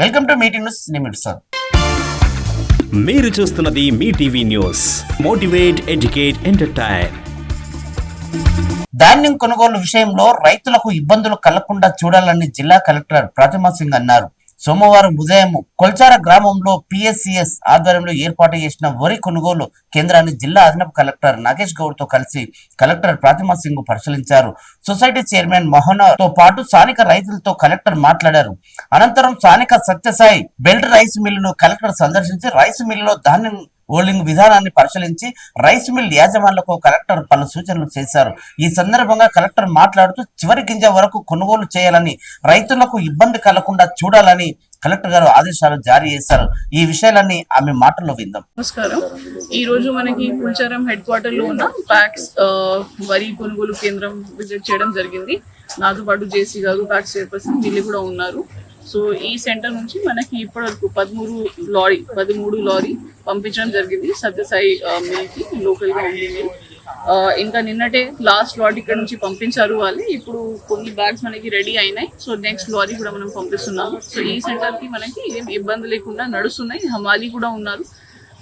Welcome to meeting news. నేను sir. మీరు చూస్తున్నది మీ TV news. Motivate, educate, entertain. ధాన్యం కొనుగోలు విషయంలో రైతులకు ఇబ్బందులు కలగకుండా చూడాలని జిల్లా కలెక్టర్ ప్రతిమా సింగ్ అన్నారు. సోమవారం ఉదయం కొల్చార గ్రామంలో పిఎస్సిఎస్ ఆధ్వర్యంలో ఏర్పాటు చేసిన వరి కొనుగోలు కేంద్రాన్ని జిల్లా అదనపు కలెక్టర్ నాగేష్ గౌడ్ తో కలిసి కలెక్టర్ ప్రతిమా సింగ్ పరిశీలించారు. సొసైటీ చైర్మన్ మోహన్ తో పాటు స్థానిక రైతులతో కలెక్టర్ మాట్లాడారు. అనంతరం స్థానిక సత్యసాయి బెల్ట్ రైస్ మిల్లును కలెక్టర్ సందర్శించి రైస్ మిల్లులో ధాన్యం హోల్డింగ్ విధానాన్ని పరిశీలించి రైస్ మిల్ యాజమాన్లకు కలెక్టర్ పలు సూచనలు చేశారు. ఈ సందర్భంగా కలెక్టర్ మాట్లాడుతూ చివరి గింజ వరకు కొనుగోలు చేయాలని, రైతులకు ఇబ్బంది కలగకుండా చూడాలని కలెక్టర్ గారు ఆదేశాలు జారీ చేశారు. ఈ విషయాలన్నీ ఆమె మాటల్లో విందాం. నమస్కారం. ఈ రోజు మనకి పుల్చారం హెడ్ క్వార్టర్ లో ఉన్న ప్యాక్స్ వరి కొనుగోలు కేంద్రం విజిట్ చేయడం జరిగింది. నాతో పాటు జేసీ గారు, ప్యాక్స్ చైర్పర్సన్ వీళ్ళు కూడా ఉన్నారు. సో ఈ సెంటర్ నుంచి మనకి ఇప్పటివరకు 13 లారీ పంపించడం జరిగింది సత్యసాయి మిల్కి, లోకల్గా ఉంది మిల్. ఇంకా నిన్నటే లాస్ట్ లారీ ఇక్కడ నుంచి పంపించారు వాళ్ళు. ఇప్పుడు కొన్ని బ్యాగ్స్ మనకి రెడీ అయినాయి. సో నెక్స్ట్ లారీ కూడా మనం పంపిస్తున్నాము. సో ఈ సెంటర్కి మనకి ఏం ఇబ్బంది లేకుండా నడుస్తున్నాయి. హమాలీ కూడా ఉన్నారు.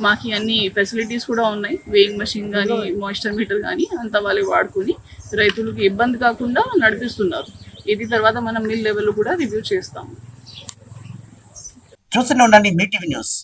మాకు అన్ని ఫెసిలిటీస్ కూడా ఉన్నాయి. వేయింగ్ మెషిన్ కానీ, మాయిశ్చర్ మీటర్ కానీ అంతా వాళ్ళే వాడుకొని రైతులకు ఇబ్బంది కాకుండా నడిపిస్తున్నారు. ఇది తర్వాత మనం మిల్ లెవెల్లో కూడా రివ్యూ చేస్తాము. చూస్తూనే ఉండండి మీ టీవీ న్యూస్.